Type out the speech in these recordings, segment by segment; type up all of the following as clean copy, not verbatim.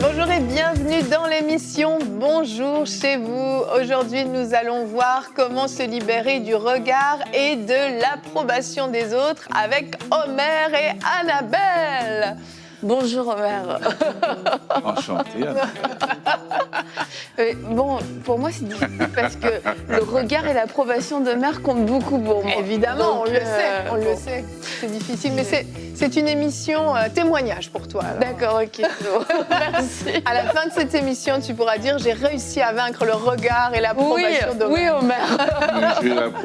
Bonjour et bienvenue dans l'émission Bonjour chez vous. Aujourd'hui, nous allons voir comment se libérer du regard et de l'approbation des autres avec Omer et Annabelle. Bonjour Omer. Enchanté. Bon, pour moi c'est difficile parce que le regard et l'approbation d'Omer comptent beaucoup pour moi. Évidemment, Donc, on le sait, c'est difficile, mais c'est une émission témoignage pour toi. Alors. D'accord, ok. Merci. À la fin de cette émission, tu pourras dire j'ai réussi à vaincre le regard et l'approbation d'Omer. Oui, Omer.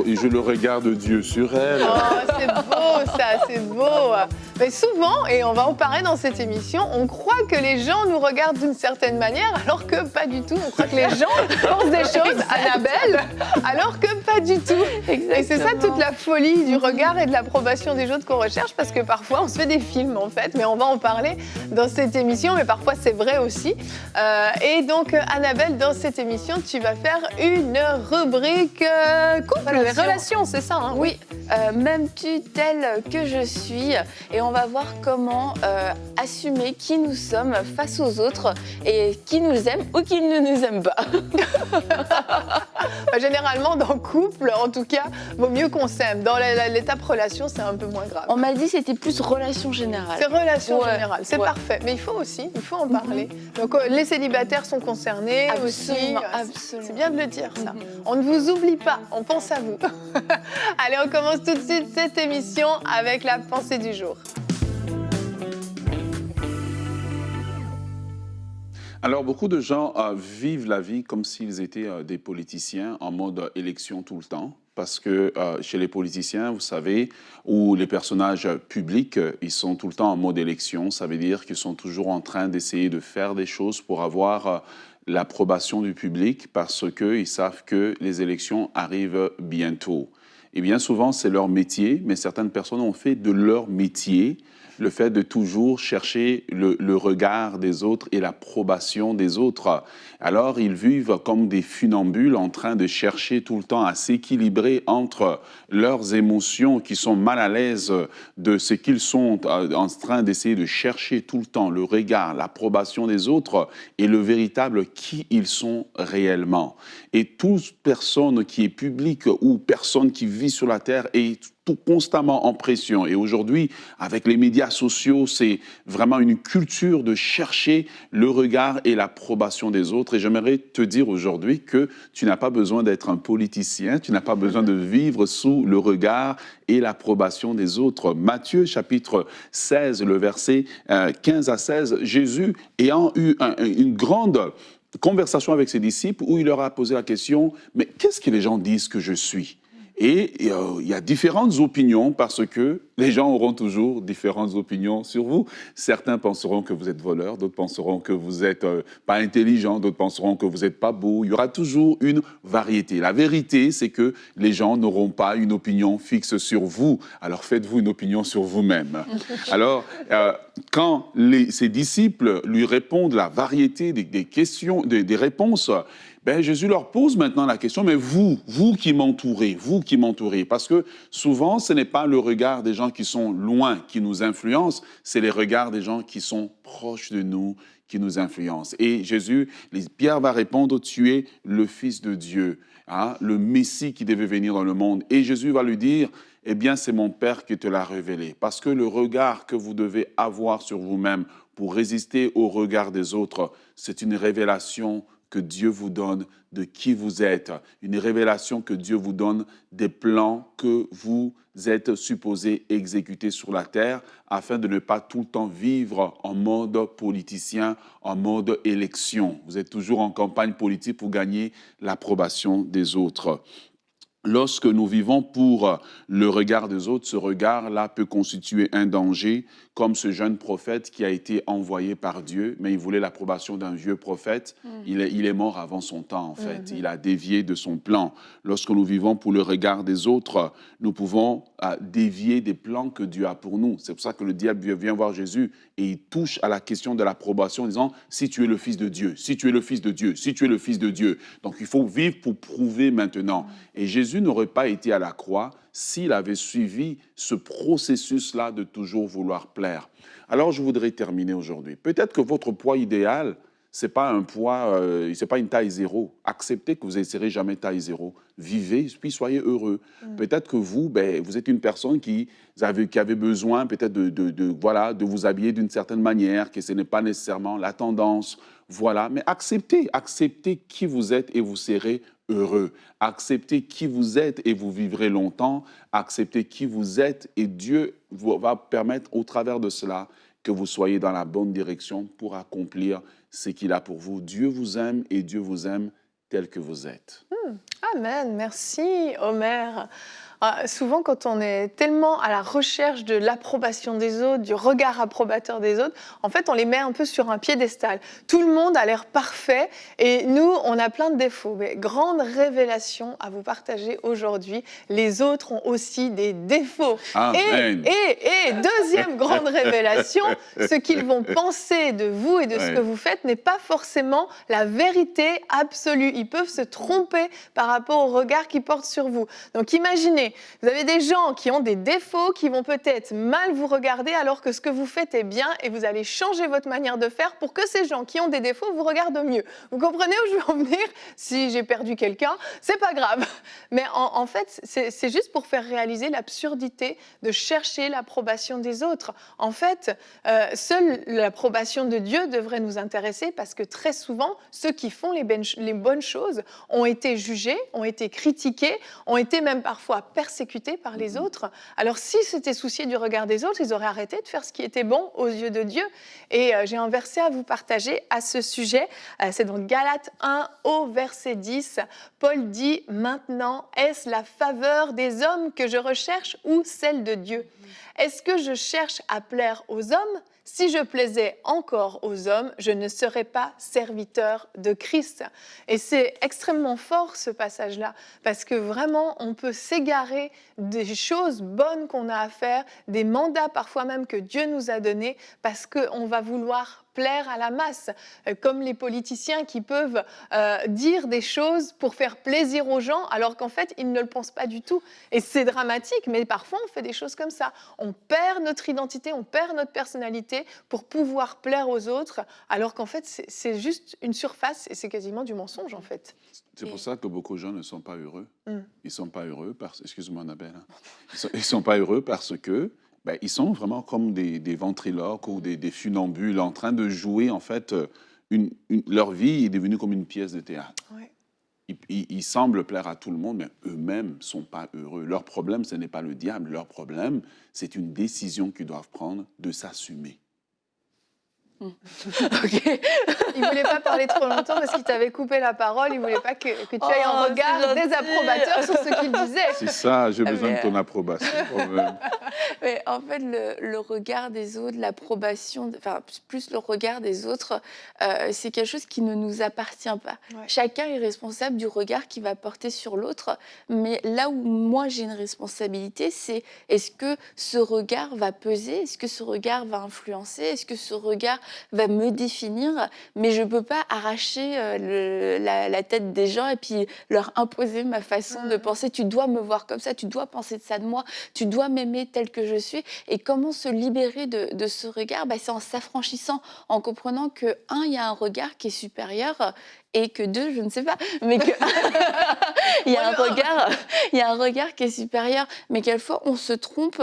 Je le regarde Dieu sur elle. Oh, c'est beau ça, c'est beau. Mais souvent, et on va en parler dans cette émission, on croit que les gens nous regardent d'une certaine manière, alors que pas du tout. On croit que les gens pensent des choses, Annabelle, alors que pas du tout. Exactement. Et c'est ça toute la folie du regard et de l'approbation des autres qu'on recherche, parce que parfois on se fait des films en fait, mais on va en parler dans cette émission, mais parfois c'est vrai aussi. Et donc Annabelle, dans cette émission, tu vas faire une rubrique couple, les relations, c'est ça hein? Oui, m'aimes-tu telle que je suis? Et on va voir comment assumer qui nous sommes face aux autres et qui nous aime ou qui ne nous aime pas. Généralement, dans couple, en tout cas, vaut mieux qu'on s'aime. Dans l'étape relation, c'est un peu moins grave. On m'a dit que c'était plus relation générale. C'est relation générale, c'est parfait. Mais il faut en parler. Donc, les célibataires sont concernés aussi. Absolument. C'est bien de le dire, ça. On ne vous oublie pas, on pense à vous. Allez, on commence tout de suite cette émission avec la pensée du jour. Alors, beaucoup de gens vivent la vie comme s'ils étaient des politiciens en mode élection tout le temps. Parce que chez les politiciens, vous savez, ou les personnages publics, ils sont tout le temps en mode élection. Ça veut dire qu'ils sont toujours en train d'essayer de faire des choses pour avoir l'approbation du public parce qu'ils savent que les élections arrivent bientôt. Et bien souvent, c'est leur métier, mais certaines personnes ont fait de leur métier le fait de toujours chercher le regard des autres et l'approbation des autres. Alors, ils vivent comme des funambules en train de chercher tout le temps à s'équilibrer entre leurs émotions qui sont mal à l'aise de ce qu'ils sont en train d'essayer de chercher tout le temps, le regard, l'approbation des autres et le véritable qui ils sont réellement. Et toute personne qui est publique ou personne qui vit sur la terre est tout constamment en pression. Et aujourd'hui, avec les médias sociaux, c'est vraiment une culture de chercher le regard et l'approbation des autres. Et j'aimerais te dire aujourd'hui que tu n'as pas besoin d'être un politicien, tu n'as pas besoin de vivre sous le regard et l'approbation des autres. Matthieu, chapitre 16, le verset 15 à 16, Jésus ayant eu une grande conversation avec ses disciples où il leur a posé la question, mais qu'est-ce que les gens disent que je suis ? Et il y a différentes opinions parce que les gens auront toujours différentes opinions sur vous. Certains penseront que vous êtes voleur, d'autres penseront que vous n'êtes pas intelligent, d'autres penseront que vous n'êtes pas beau. Il y aura toujours une variété. La vérité, c'est que les gens n'auront pas une opinion fixe sur vous. Alors faites-vous une opinion sur vous-même. Alors, quand ses disciples lui répondent la variété des questions, des réponses, ben, Jésus leur pose maintenant la question, mais vous qui m'entourez, parce que souvent, ce n'est pas le regard des gens qui sont loin qui nous influencent, c'est les regards des gens qui sont proches de nous qui nous influencent. Et Pierre va répondre, tu es le Fils de Dieu, hein, le Messie qui devait venir dans le monde. Et Jésus va lui dire, eh bien, c'est mon Père qui te l'a révélé, parce que le regard que vous devez avoir sur vous-même pour résister au regard des autres, c'est une révélation que Dieu vous donne de qui vous êtes, une révélation que Dieu vous donne des plans que vous êtes supposés exécuter sur la terre afin de ne pas tout le temps vivre en mode politicien, en mode élection. Vous êtes toujours en campagne politique pour gagner l'approbation des autres. Lorsque nous vivons pour le regard des autres, ce regard-là peut constituer un danger, comme ce jeune prophète qui a été envoyé par Dieu, mais il voulait l'approbation d'un vieux prophète. Il est mort avant son temps, en fait. Il a dévié de son plan. Lorsque nous vivons pour le regard des autres, nous pouvons dévier des plans que Dieu a pour nous. C'est pour ça que le diable vient voir Jésus et il touche à la question de l'approbation en disant « si tu es le Fils de Dieu, si tu es le Fils de Dieu, si tu es le Fils de Dieu ». Donc, il faut vivre pour prouver maintenant. Et Jésus Jésus n'aurait pas été à la croix s'il avait suivi ce processus-là de toujours vouloir plaire. Alors, je voudrais terminer aujourd'hui. Peut-être que votre poids idéal, ce n'est pas un poids, c'est pas une taille zéro. Acceptez que vous ne serez jamais taille zéro. Vivez, puis soyez heureux. Peut-être que vous, vous êtes une personne qui avait besoin peut-être voilà, de vous habiller d'une certaine manière, que ce n'est pas nécessairement la tendance. Voilà, mais acceptez qui vous êtes et vous serez heureux. Acceptez qui vous êtes et vous vivrez longtemps. Acceptez qui vous êtes et Dieu va permettre au travers de cela que vous soyez dans la bonne direction pour accomplir ce qu'il a pour vous. Dieu vous aime et Dieu vous aime tel que vous êtes. Amen, merci Omer. Souvent, quand on est tellement à la recherche de l'approbation des autres, du regard approbateur des autres, en fait, on les met un peu sur un piédestal. Tout le monde a l'air parfait et nous, on a plein de défauts. Mais grande révélation à vous partager aujourd'hui, les autres ont aussi des défauts. Amen. Et deuxième grande révélation, ce qu'ils vont penser de vous et de ce que vous faites n'est pas forcément la vérité absolue. Ils peuvent se tromper par rapport au regard qu'ils portent sur vous. Donc imaginez, vous avez des gens qui ont des défauts, qui vont peut-être mal vous regarder alors que ce que vous faites est bien et vous allez changer votre manière de faire pour que ces gens qui ont des défauts vous regardent mieux. Vous comprenez où je veux en venir? Si j'ai perdu quelqu'un, c'est pas grave. Mais en fait, c'est juste pour faire réaliser l'absurdité de chercher l'approbation des autres. En fait, seule l'approbation de Dieu devrait nous intéresser parce que très souvent, ceux qui font les bonnes choses ont été jugés, ont été critiqués, ont été même parfois persécutés par les autres. Alors, s'ils s'étaient souciés du regard des autres, ils auraient arrêté de faire ce qui était bon aux yeux de Dieu. Et j'ai un verset à vous partager à ce sujet. C'est dans Galates 1 au verset 10. Paul dit « Maintenant, est-ce la faveur des hommes que je recherche ou celle de Dieu ? Est-ce que je cherche à plaire aux hommes ? Si je plaisais encore aux hommes, je ne serais pas serviteur de Christ. » Et c'est extrêmement fort ce passage-là, parce que vraiment, on peut s'égarer des choses bonnes qu'on a à faire, des mandats parfois même que Dieu nous a donnés, parce qu'on va vouloir plaire à la masse, comme les politiciens qui peuvent dire des choses pour faire plaisir aux gens, alors qu'en fait, ils ne le pensent pas du tout. Et c'est dramatique, mais parfois, on fait des choses comme ça. On perd notre identité, on perd notre personnalité pour pouvoir plaire aux autres, alors qu'en fait, c'est juste une surface et c'est quasiment du mensonge, en fait. C'est pour ça que beaucoup de gens ne sont pas heureux. Ils ne sont pas heureux parce... Excuse-moi, Annabelle. Ils ne sont pas heureux parce que ils sont vraiment comme des ventriloques ou des funambules en train de jouer, en fait, leur vie est devenue comme une pièce de théâtre. Ouais. Ils semblent plaire à tout le monde, mais eux-mêmes ne sont pas heureux. Leur problème, ce n'est pas le diable. Leur problème, c'est une décision qu'ils doivent prendre de s'assumer. Ok. Il ne voulait pas parler trop longtemps parce qu'il t'avait coupé la parole. Il ne voulait pas que tu aies un regard désapprobateur sur ce qu'il disait. C'est ça, j'ai besoin de ton approbation. Mais en fait, le regard des autres, l'approbation, enfin plus le regard des autres, c'est quelque chose qui ne nous appartient pas. Ouais. Chacun est responsable du regard qu'il va porter sur l'autre. Mais là où moi j'ai une responsabilité, c'est est-ce que ce regard va peser? Est-ce que ce regard va influencer? Est-ce que ce regard va me définir? Mais je ne peux pas arracher la tête des gens et puis leur imposer ma façon de penser. Tu dois me voir comme ça, tu dois penser de ça de moi, tu dois m'aimer tel que je suis. Et comment se libérer de ce regard? C'est en s'affranchissant, en comprenant que, un, il y a un regard qui est supérieur et que deux, je ne sais pas, mais que il y a un regard qui est supérieur, mais quelquefois on se trompe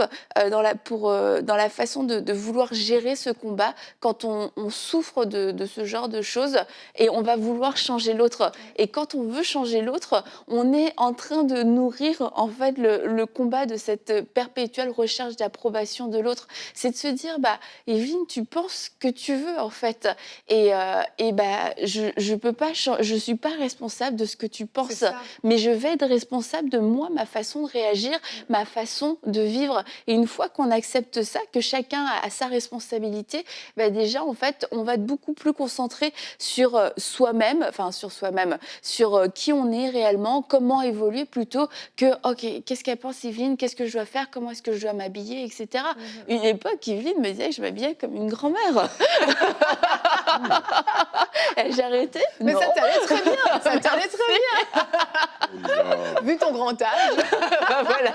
dans la façon de vouloir gérer ce combat quand on souffre de ce genre de choses et on va vouloir changer l'autre. Et quand on veut changer l'autre, on est en train de nourrir en fait le combat de cette perpétuelle recherche d'approbation de l'autre. C'est de se dire, Evelyne, tu penses que tu veux en fait, et je peux pas. Je ne suis pas responsable de ce que tu penses, mais je vais être responsable de moi, ma façon de réagir, ma façon de vivre. Et une fois qu'on accepte ça, que chacun a sa responsabilité, déjà, en fait, on va être beaucoup plus concentré sur soi-même, sur qui on est réellement, comment évoluer, plutôt que, OK, qu'est-ce qu'elle pense, Evelyne, qu'est-ce que je dois faire, comment est-ce que je dois m'habiller, etc. Une époque, Evelyne me disait que je m'habillais comme une grand-mère. J'ai arrêté. Mais Non. ça t'allait très bien, ça t'allait très bien. Oh là. Vu ton grand âge, Bah, voilà.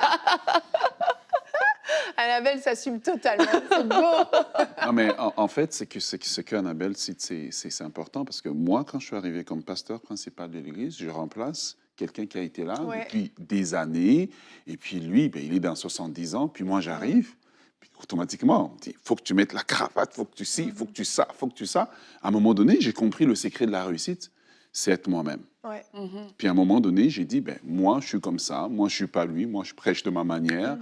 Annabelle s'assume totalement. C'est beau. Non, mais en fait, ce qu'Annabelle cite, c'est important parce que moi, quand je suis arrivé comme pasteur principal de l'Église, je remplace quelqu'un qui a été là Ouais. depuis des années. Et puis lui, ben, il est dans 70 ans. Puis moi, j'arrive. Puis automatiquement, on dit, il faut que tu mettes la cravate, il faut que tu ci, il faut que tu ça, il faut que tu ça. À un moment donné, j'ai compris le secret de la réussite, c'est être moi-même. Ouais. Puis à un moment donné, j'ai dit, ben, moi, je suis comme ça, moi, je ne suis pas lui, moi, je prêche de ma manière,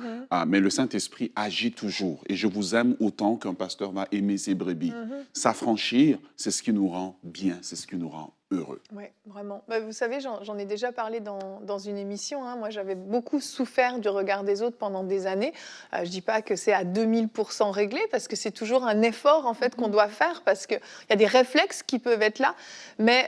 mais le Saint-Esprit agit toujours. Et je vous aime autant qu'un pasteur va aimer ses brebis. S'affranchir, c'est ce qui nous rend bien, c'est ce qui nous rend heureux. Oui, vraiment. Bah, vous savez, j'en ai déjà parlé dans une émission. Hein. Moi, j'avais beaucoup souffert du regard des autres pendant des années. Je ne dis pas que c'est à 2000% réglé, parce que c'est toujours un effort en fait, qu'on doit faire, parce qu'il y a des réflexes qui peuvent être là. Mais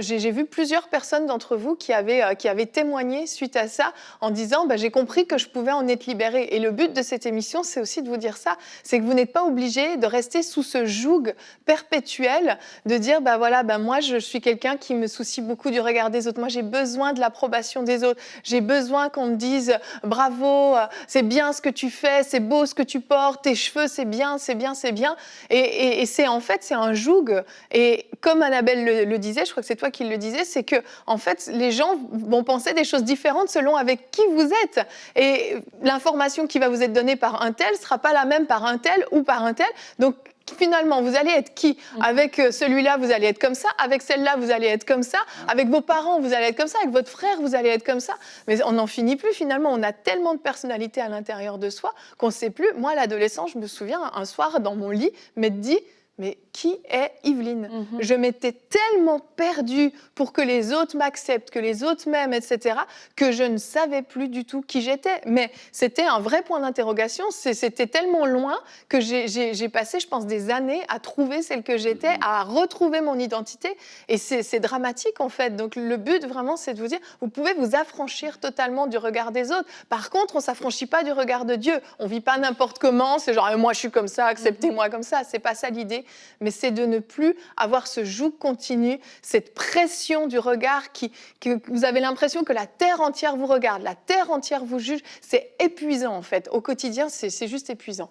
j'ai vu plusieurs personnes d'entre vous qui avaient témoigné suite à ça, en disant bah, « j'ai compris que je pouvais en être libérée ». Et le but de cette émission, c'est aussi de vous dire ça, c'est que vous n'êtes pas obligé de rester sous ce joug perpétuel, de dire bah, « voilà, bah, moi, je suis quelqu'un qui me soucie beaucoup du regard des autres. Moi, j'ai besoin de l'approbation des autres. J'ai besoin qu'on me dise « bravo, c'est bien ce que tu fais, c'est beau ce que tu portes, tes cheveux, c'est bien, c'est bien, c'est bien ». Et c'est en fait, c'est un joug. Et comme Annabelle le disait, je crois que c'est toi qui le disais, c'est que en fait, les gens vont penser des choses différentes selon avec qui vous êtes. Et l'information qui va vous être donnée par un tel ne sera pas la même par un tel ou par un tel. Donc, finalement, vous allez être qui? Avec celui-là, vous allez être comme ça. Avec celle-là, vous allez être comme ça. Avec vos parents, vous allez être comme ça. Avec votre frère, vous allez être comme ça. Mais on n'en finit plus, finalement. On a tellement de personnalités à l'intérieur de soi qu'on ne sait plus. Moi, à l'adolescence, je me souviens, un soir, dans mon lit, m'être dit... Mais qui est Yveline? Je m'étais tellement perdue pour que les autres m'acceptent, que les autres m'aiment, etc., que je ne savais plus du tout qui j'étais. Mais c'était un vrai point d'interrogation. C'était tellement loin que j'ai passé, je pense, des années à trouver celle que j'étais, à retrouver mon identité. Et c'est dramatique, en fait. Donc, le but, vraiment, c'est de vous dire, vous pouvez vous affranchir totalement du regard des autres. Par contre, on ne s'affranchit pas du regard de Dieu. On ne vit pas n'importe comment. C'est genre, moi, je suis comme ça, acceptez-moi comme ça. C'est pas ça l'idée. Mais c'est de ne plus avoir ce joug continu, cette pression du regard que vous avez l'impression que la terre entière vous regarde, la terre entière vous juge. C'est épuisant, en fait. Au quotidien, c'est juste épuisant.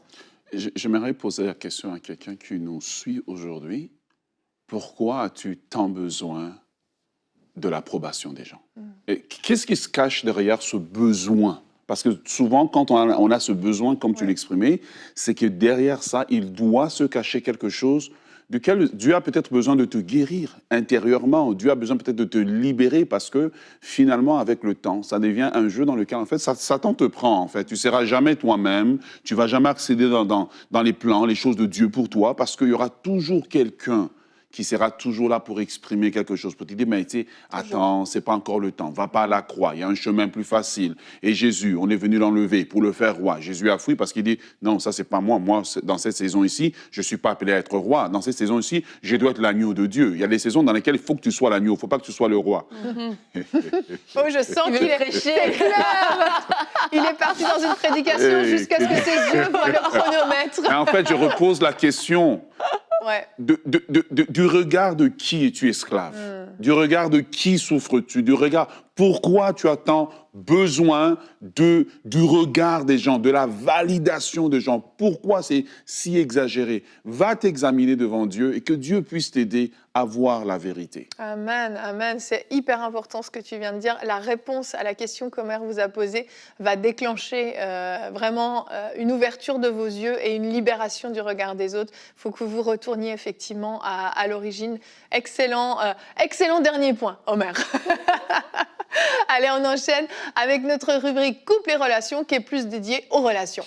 J'aimerais poser la question à quelqu'un qui nous suit aujourd'hui. Pourquoi as-tu tant besoin de l'approbation des gens? Qu'est-ce qui se cache derrière ce besoin? Parce que souvent, quand on a ce besoin, comme tu l'exprimais, c'est que derrière ça, il doit se cacher quelque chose duquel Dieu a peut-être besoin de te guérir intérieurement. Dieu a besoin peut-être de te libérer parce que finalement, avec le temps, ça devient un jeu dans lequel, en fait, Satan te prend, en fait. Tu ne seras jamais toi-même, tu ne vas jamais accéder dans les plans, les choses de Dieu pour toi parce qu'il y aura toujours quelqu'un qui sera toujours là pour exprimer quelque chose, pour te dire, mais tu sais, attends, c'est pas encore le temps, va pas à la croix, il y a un chemin plus facile. Et Jésus, on est venu l'enlever pour le faire roi. Jésus a fui parce qu'il dit, non, ça c'est pas moi, dans cette saison ici, je suis pas appelé à être roi. Dans cette saison ici, je dois être l'agneau de Dieu. Il y a des saisons dans lesquelles il faut que tu sois l'agneau, il faut pas que tu sois le roi. Oh, je sens qu'il est prêché. C'est clair. Il est parti dans une prédication jusqu'à ce que ses yeux voient le chronomètre. Et en fait, je repose la question. Ouais. Du regard de qui es-tu esclave? Du regard de qui souffres-tu? Du regard, pourquoi tu as tant besoin du regard des gens, de la validation des gens? Pourquoi c'est si exagéré? Va t'examiner devant Dieu et que Dieu puisse t'aider à voir la vérité. Amen, amen. C'est hyper important ce que tu viens de dire. La réponse à la question qu'Omer vous a posée va déclencher vraiment une ouverture de vos yeux et une libération du regard des autres. Il faut que vous retourniez effectivement à l'origine. Excellent dernier point, Omer. Allez, on enchaîne avec notre rubrique Couple et relations qui est plus dédiée aux relations.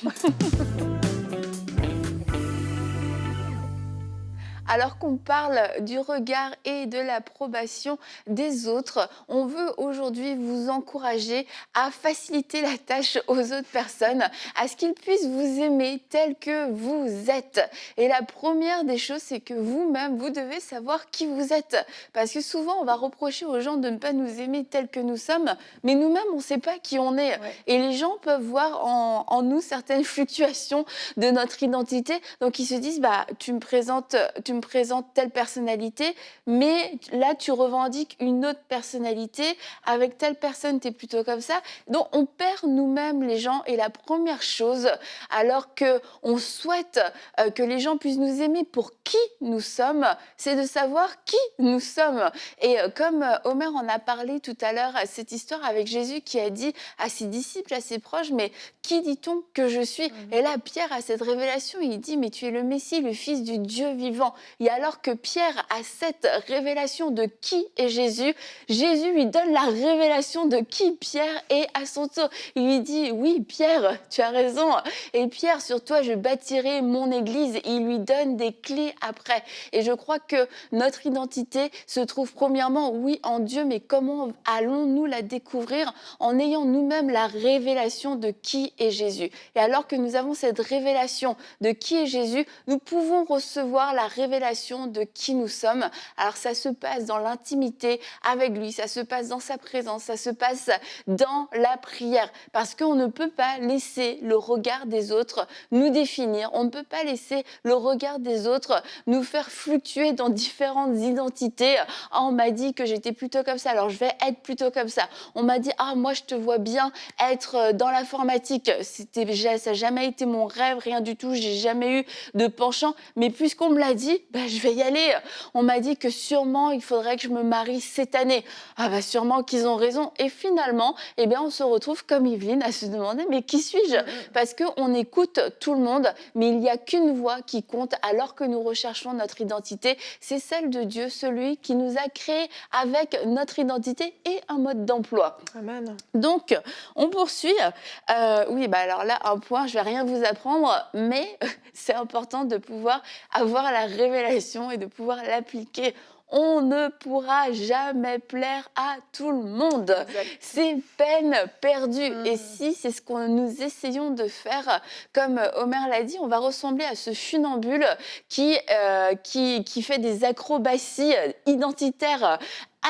Alors qu'on parle du regard et de l'approbation des autres, on veut aujourd'hui vous encourager à faciliter la tâche aux autres personnes, à ce qu'ils puissent vous aimer tel que vous êtes. Et la première des choses, c'est que vous-même, vous devez savoir qui vous êtes. Parce que souvent, on va reprocher aux gens de ne pas nous aimer tel que nous sommes, mais nous-mêmes, on ne sait pas qui on est. Ouais. Et les gens peuvent voir en nous certaines fluctuations de notre identité. Donc, ils se disent, tu me présentes présente telle personnalité, mais là, tu revendiques une autre personnalité. Avec telle personne, tu es plutôt comme ça. Donc, on perd nous-mêmes les gens. Et la première chose, alors qu'on souhaite que les gens puissent nous aimer pour qui nous sommes, c'est de savoir qui nous sommes. Et comme Omer en a parlé tout à l'heure, cette histoire avec Jésus qui a dit à ses disciples, à ses proches, mais qui dit-on que je suis? Et là, Pierre a cette révélation, il dit, mais tu es le Messie, le Fils du Dieu vivant. Et alors que Pierre a cette révélation de qui est Jésus, Jésus lui donne la révélation de qui Pierre est à son tour. Il lui dit, oui, Pierre, tu as raison. Et Pierre, sur toi, je bâtirai mon église. Et il lui donne des clés après. Et je crois que notre identité se trouve premièrement, oui, en Dieu, mais comment allons-nous la découvrir? En ayant nous-mêmes la révélation de qui est Jésus. Et alors que nous avons cette révélation de qui est Jésus, nous pouvons recevoir la révélation de qui nous sommes. Alors ça se passe dans l'intimité avec lui, ça se passe dans sa présence, ça se passe dans la prière. Parce qu'on ne peut pas laisser le regard des autres nous définir, on ne peut pas laisser le regard des autres nous faire fluctuer dans différentes identités. Ah, on m'a dit que j'étais plutôt comme ça, alors je vais être plutôt comme ça. On m'a dit, ah, moi je te vois bien être dans l'informatique. Ça n'a jamais été mon rêve, rien du tout, j'ai jamais eu de penchant. Mais puisqu'on me l'a dit, je vais y aller. On m'a dit que sûrement il faudrait que je me marie cette année. Ah sûrement qu'ils ont raison. Et finalement, on se retrouve comme Yveline à se demander, mais qui suis-je? Parce qu'on écoute tout le monde, mais il n'y a qu'une voix qui compte alors que nous recherchons notre identité. C'est celle de Dieu, celui qui nous a créés avec notre identité et un mode d'emploi. Amen. Donc, on poursuit. Oui, alors là, un point, je ne vais rien vous apprendre, mais c'est important de pouvoir avoir la révélation et de pouvoir l'appliquer. On ne pourra jamais plaire à tout le monde. Exact. C'est peine perdue. Et si c'est ce que nous essayons de faire, comme Omer l'a dit, on va ressembler à ce funambule qui fait des acrobaties identitaires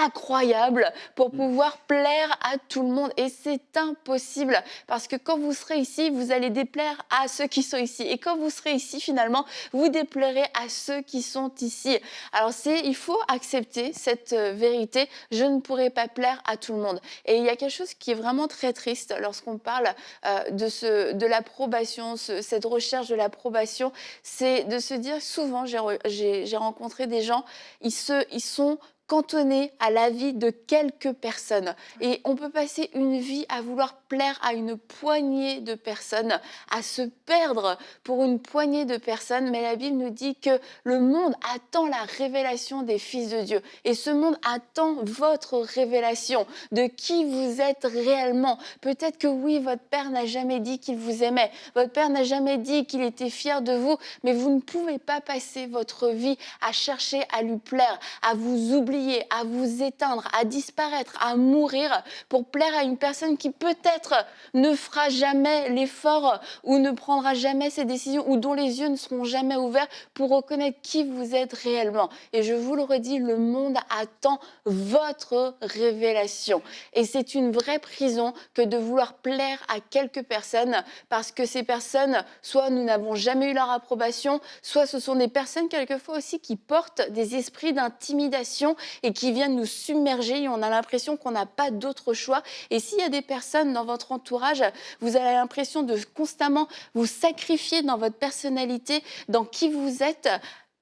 incroyable pour pouvoir plaire à tout le monde. Et c'est impossible parce que quand vous serez ici, vous allez déplaire à ceux qui sont ici. Et quand vous serez ici, finalement, vous déplairez à ceux qui sont ici. Alors, il faut accepter cette vérité. Je ne pourrai pas plaire à tout le monde. Et il y a quelque chose qui est vraiment très triste lorsqu'on parle de l'approbation, cette recherche de l'approbation, c'est de se dire, souvent, j'ai rencontré des gens, ils sont cantonnés à l'avis de quelques personnes. Et on peut passer une vie à vouloir plaire à une poignée de personnes, à se perdre pour une poignée de personnes. Mais la Bible nous dit que le monde attend la révélation des fils de Dieu. Et ce monde attend votre révélation de qui vous êtes réellement. Peut-être que oui, votre père n'a jamais dit qu'il vous aimait. Votre père n'a jamais dit qu'il était fier de vous. Mais vous ne pouvez pas passer votre vie à chercher à lui plaire, à vous oublier, à vous éteindre, à disparaître, à mourir pour plaire à une personne qui peut-être ne fera jamais l'effort ou ne prendra jamais ses décisions ou dont les yeux ne seront jamais ouverts pour reconnaître qui vous êtes réellement. Et je vous le redis, le monde attend votre révélation. Et c'est une vraie prison que de vouloir plaire à quelques personnes parce que ces personnes, soit nous n'avons jamais eu leur approbation, soit ce sont des personnes quelquefois aussi qui portent des esprits d'intimidation et qui viennent nous submerger et on a l'impression qu'on n'a pas d'autre choix. Et s'il y a des personnes dans votre entourage, vous avez l'impression de constamment vous sacrifier dans votre personnalité, dans qui vous êtes.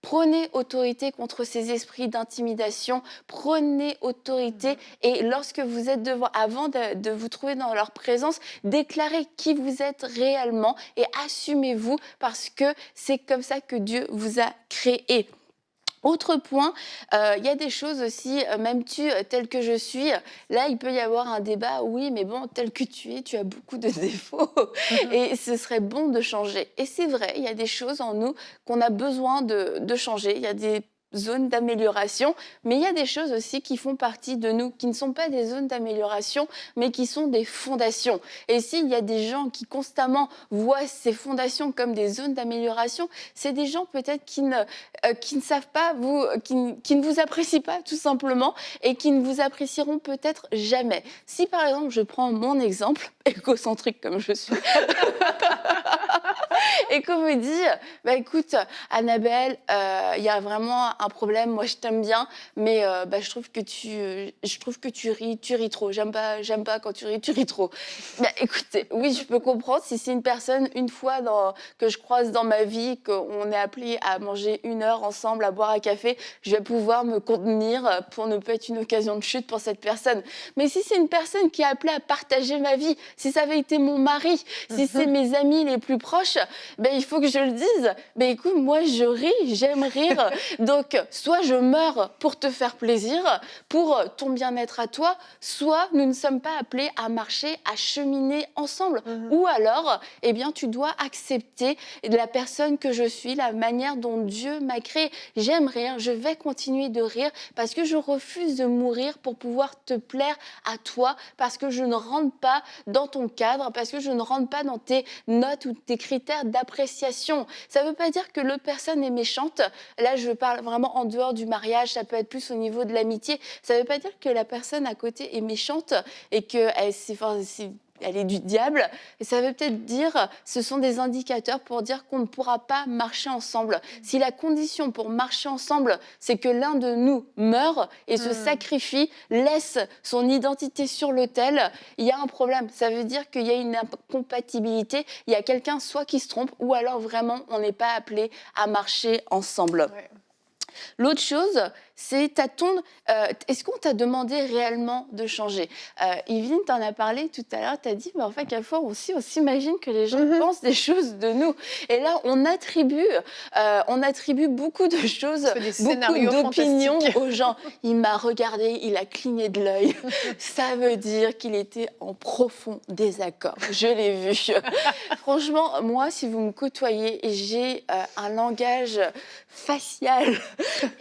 Prenez autorité contre ces esprits d'intimidation, prenez autorité et lorsque vous êtes avant de vous trouver dans leur présence, déclarez qui vous êtes réellement et assumez-vous parce que c'est comme ça que Dieu vous a créé. Autre point, il y a des choses aussi, m'aimes-tu tel que je suis? Là, il peut y avoir un débat, oui, mais bon, tel que tu as beaucoup de défauts et ce serait bon de changer. Et c'est vrai, il y a des choses en nous qu'on a besoin de changer. Il y a des zones d'amélioration, mais il y a des choses aussi qui font partie de nous, qui ne sont pas des zones d'amélioration, mais qui sont des fondations. Et s'il y a des gens qui constamment voient ces fondations comme des zones d'amélioration, c'est des gens peut-être qui ne savent pas, qui ne vous apprécient pas tout simplement, et qui ne vous apprécieront peut-être jamais. Si par exemple, je prends mon exemple, égocentrique comme je suis, et qu'on me dit, bah écoute, Annabelle, il y a vraiment un problème, moi je t'aime bien, mais je trouve que tu ris trop. J'aime pas quand tu ris trop. Bah écoutez, oui, je peux comprendre si c'est une personne, une fois que je croise dans ma vie, qu'on est appelé à manger 1 heure ensemble, à boire un café, je vais pouvoir me contenir pour ne pas être une occasion de chute pour cette personne. Mais si c'est une personne qui est appelée à partager ma vie, si ça avait été mon mari, si c'est mes amis les plus proches, ben, il faut que je le dise. Ben, écoute, moi, je ris, j'aime rire. Donc, soit je meurs pour te faire plaisir, pour ton bien-être à toi, soit nous ne sommes pas appelés à marcher, à cheminer ensemble. Ou alors, eh bien, tu dois accepter la personne que je suis, la manière dont Dieu m'a créée. J'aime rire, je vais continuer de rire parce que je refuse de mourir pour pouvoir te plaire à toi, parce que je ne rentre pas dans ton cadre, parce que je ne rentre pas dans tes notes ou tes critères d'appréciation. Ça ne veut pas dire que l'autre personne est méchante. Là, je parle vraiment en dehors du mariage, ça peut être plus au niveau de l'amitié. Ça ne veut pas dire que la personne à côté est méchante et qu'elle elle est du diable. Et ça veut peut-être dire, ce sont des indicateurs pour dire qu'on ne pourra pas marcher ensemble. Si la condition pour marcher ensemble, c'est que l'un de nous meure et se sacrifie, laisse son identité sur l'autel, il y a un problème. Ça veut dire qu'il y a une incompatibilité, il y a quelqu'un soit qui se trompe, ou alors vraiment, on n'est pas appelé à marcher ensemble. Ouais. L'autre chose, c'est est-ce qu'on t'a demandé réellement de changer? Yveline, t'en as parlé tout à l'heure, t'as dit, mais en fait, quelquefois aussi, on s'imagine que les gens pensent des choses de nous. Et là, on attribue beaucoup de choses, beaucoup d'opinions aux gens. Il m'a regardé, il a cligné de l'œil. Ça veut dire qu'il était en profond désaccord. Je l'ai vu. Franchement, moi, si vous me côtoyez, j'ai un langage facial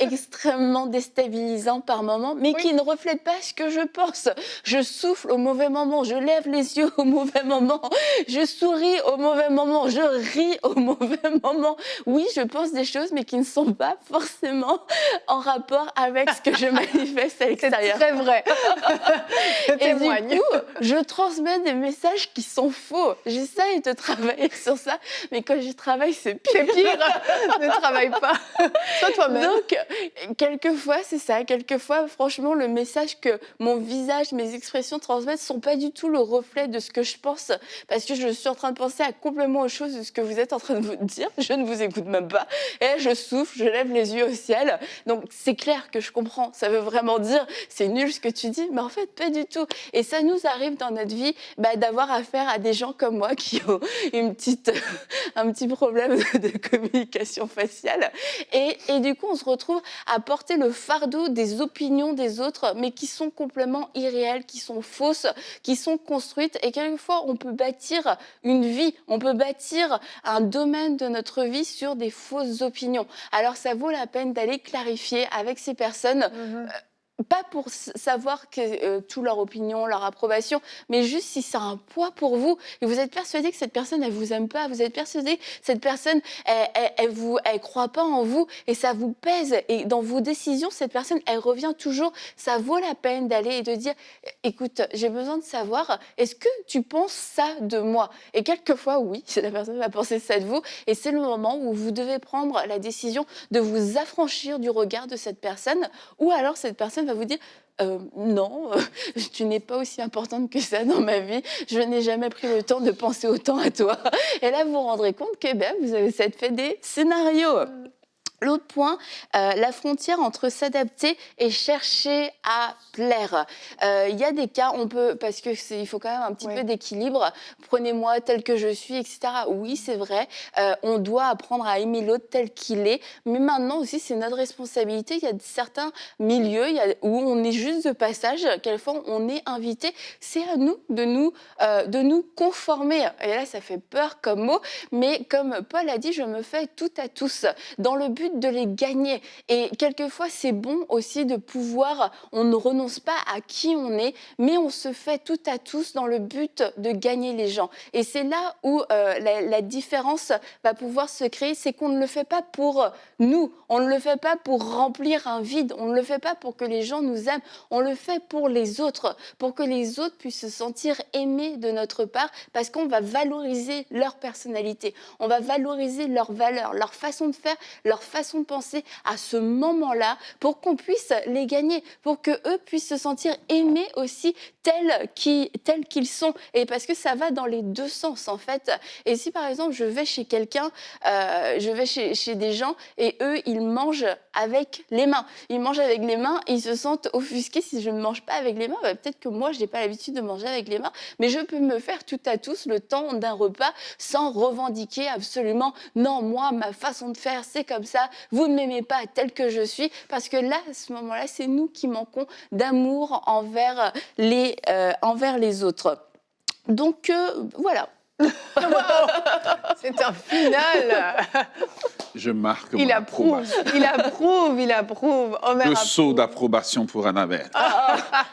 extrêmement déstabilisant par moments, mais qui ne reflète pas ce que je pense. Je souffle au mauvais moment, je lève les yeux au mauvais moment, je souris au mauvais moment, je ris au mauvais moment. Oui, je pense des choses, mais qui ne sont pas forcément en rapport avec ce que je manifeste à l'extérieur. C'est très vrai. Je témoigne. Et du coup, je transmets des messages qui sont faux. J'essaye de travailler sur ça, mais quand je travaille, c'est pire. C'est pire. Ne travaille pas. Sois toi-même. Donc, quelquefois, c'est ça. Quelquefois, franchement, le message que mon visage, mes expressions transmettent ne sont pas du tout le reflet de ce que je pense, parce que je suis en train de penser à complètement autre chose de ce que vous êtes en train de vous dire. Je ne vous écoute même pas. Et là, je souffle, je lève les yeux au ciel. Donc, c'est clair que je comprends. Ça veut vraiment dire, c'est nul ce que tu dis, mais en fait, pas du tout. Et ça nous arrive dans notre vie d'avoir affaire à des gens comme moi qui ont un petit problème de communication faciale. Et du coup, on se retrouve à porter le fardeau des opinions des autres, mais qui sont complètement irréelles, qui sont fausses, qui sont construites. Et quelquefois, on peut bâtir une vie, on peut bâtir un domaine de notre vie sur des fausses opinions. Alors, ça vaut la peine d'aller clarifier avec ces personnes. Pas pour savoir toute leur opinion, leur approbation, mais juste si c'est un poids pour vous et vous êtes persuadé que cette personne, elle vous aime pas, vous êtes persuadé que cette personne, elle croit pas en vous et ça vous pèse. Et dans vos décisions, cette personne, elle revient toujours. Ça vaut la peine d'aller et de dire, écoute, j'ai besoin de savoir, est-ce que tu penses ça de moi? Et quelquefois, oui, la personne va penser ça de vous et c'est le moment où vous devez prendre la décision de vous affranchir du regard de cette personne, ou alors cette personne va vous dire non, tu n'es pas aussi importante que ça dans ma vie, je n'ai jamais pris le temps de penser autant à toi. Et là, vous vous rendrez compte que vous avez fait des scénarios. L'autre point, la frontière entre s'adapter et chercher à plaire. Il y a des cas, parce il faut quand même un petit peu d'équilibre. Prenez-moi tel que je suis, etc. Oui, c'est vrai, on doit apprendre à aimer l'autre tel qu'il est. Mais maintenant aussi, c'est notre responsabilité. Il y a certains milieux où on est juste de passage. Quelquefois, on est invité. C'est à nous de nous conformer. Et là, ça fait peur comme mot. Mais comme Paul a dit, je me fais tout à tous. Dans le but but de les gagner. Et quelquefois, c'est bon aussi de pouvoir, on ne renonce pas à qui on est, mais on se fait tout à tous dans le but de gagner les gens. Et c'est là où la différence va pouvoir se créer, c'est qu'on ne le fait pas pour nous, on ne le fait pas pour remplir un vide, on ne le fait pas pour que les gens nous aiment, on le fait pour les autres, pour que les autres puissent se sentir aimés de notre part, parce qu'on va valoriser leur personnalité, on va valoriser leurs valeurs, leur façon de faire, leur façon de penser à ce moment-là, pour qu'on puisse les gagner, pour qu'eux puissent se sentir aimés aussi tels qu'ils sont. Et parce que ça va dans les deux sens, en fait. Et si, par exemple, je vais chez quelqu'un, je vais chez des gens, et eux, ils mangent avec les mains. Ils mangent avec les mains, ils se sentent offusqués si je ne mange pas avec les mains. Bah, peut-être que moi, je n'ai pas l'habitude de manger avec les mains, mais je peux me faire tout à tous le temps d'un repas sans revendiquer absolument « non, moi, ma façon de faire, c'est comme ça, vous ne m'aimez pas tel que je suis », parce que là, à ce moment-là, c'est nous qui manquons d'amour envers les autres. Donc, voilà. C'est un final. Je marque Il mon approuve, approbation. il approuve. Omer Le approuve. saut d'approbation pour Annabelle.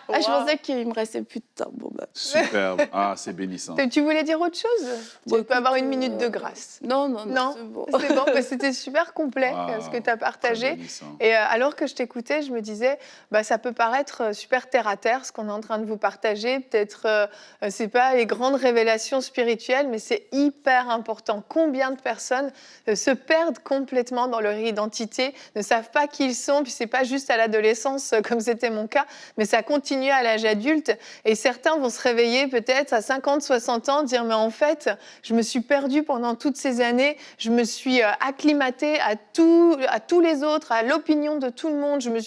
Je Wow. pensais qu'il me restait plus de temps. Bon, bah. Superbe. Ah, c'est bénissant. Tu voulais dire autre chose? Bon, Tu peux avoir une écoute, minute de grâce. Non, Non, c'est bon. c'est bon, mais c'était super complet Wow, ce que tu as très partagé. bénissant. Et alors que je t'écoutais, je me disais, ça peut paraître super terre à terre ce qu'on est en train de vous partager. Peut-être, c'est pas les grandes révélations spirituelles, mais c'est hyper important. Combien de personnes se perdent complètement dans leur identité, ne savent pas qui ils sont, puis c'est pas juste à l'adolescence comme c'était mon cas, mais ça continue à l'âge adulte. Et certains vont se réveiller peut-être à 50, 60 ans, dire mais en fait, je me suis perdue pendant toutes ces années, je me suis acclimatée à tous les autres, à l'opinion de tout le monde, je me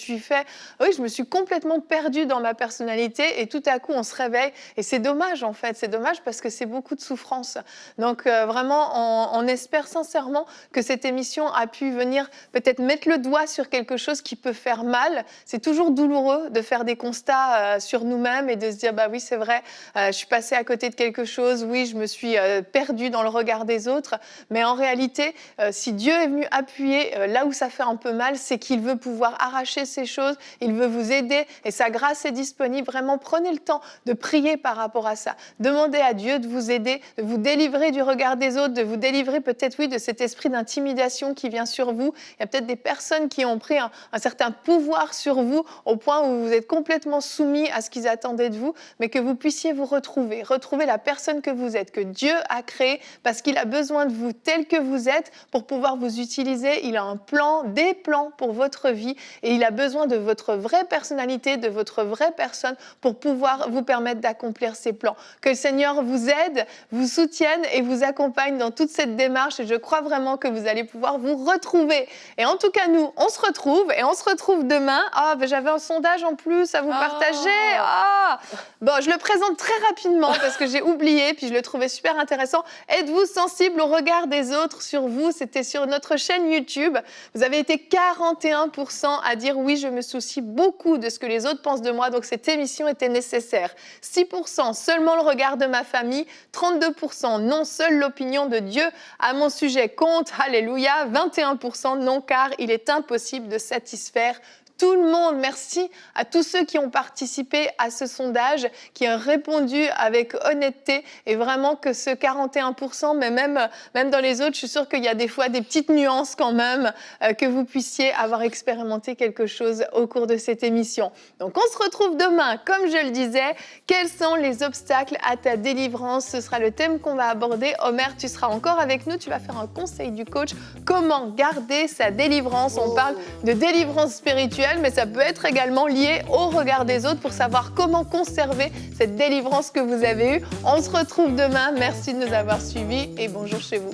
suis complètement perdue dans ma personnalité et tout à coup on se réveille et c'est dommage en fait, c'est dommage parce que c'est beaucoup de souffrance. Donc vraiment, on espère sincèrement que cette émission a pu venir peut-être mettre le doigt sur quelque chose qui peut faire mal. C'est toujours douloureux de faire des constats sur nous-mêmes et de se dire, bah oui, c'est vrai, je suis passée à côté de quelque chose, oui, je me suis perdue dans le regard des autres. Mais en réalité, si Dieu est venu appuyer là où ça fait un peu mal, c'est qu'il veut pouvoir arracher ces choses, il veut vous aider et sa grâce est disponible. Vraiment, prenez le temps de prier par rapport à ça. Demandez à Dieu de vous aider, de vous délivrer du regard des autres, de vous délivrer peut-être, oui, de cet esprit d'intimidation qui vient sur vous. Il y a peut-être des personnes qui ont pris un certain pouvoir sur vous au point où vous êtes complètement soumis à ce qu'ils attendaient de vous, mais que vous puissiez vous retrouver la personne que vous êtes, que Dieu a créée parce qu'il a besoin de vous tel que vous êtes pour pouvoir vous utiliser. Il a un plan, des plans pour votre vie et il a besoin de votre vraie personnalité, de votre vraie personne pour pouvoir vous permettre d'accomplir ses plans. Que le Seigneur vous aide, vous soutienne et vous accompagne dans toute cette démarche et je crois vraiment que vous allez pouvoir vous retrouver. Et en tout cas, nous, on se retrouve demain. J'avais un sondage en plus à vous partager. Bon, je le présente très rapidement parce que j'ai oublié, puis je le trouvais super intéressant. Êtes-vous sensible au regard des autres sur vous? C'était sur notre chaîne YouTube. Vous avez été 41% à dire oui, je me soucie beaucoup de ce que les autres pensent de moi, donc cette émission était nécessaire. 6% seulement le regard de ma famille, 32% non, seule l'opinion de Dieu à mon sujet compte, alléluia, 21% non, car il est impossible de satisfaire tout le monde. Merci à tous ceux qui ont participé à ce sondage, qui ont répondu avec honnêteté et vraiment que ce 41%, mais même dans les autres, je suis sûre qu'il y a des fois des petites nuances quand même, que vous puissiez avoir expérimenté quelque chose au cours de cette émission. Donc on se retrouve demain, comme je le disais. Quels sont les obstacles à ta délivrance? Ce sera le thème qu'on va aborder. Omer, tu seras encore avec nous, tu vas faire un conseil du coach. Comment garder sa délivrance? On parle de délivrance spirituelle, mais ça peut être également lié au regard des autres pour savoir comment conserver cette délivrance que vous avez eue. On se retrouve demain. Merci de nous avoir suivis et bonjour chez vous.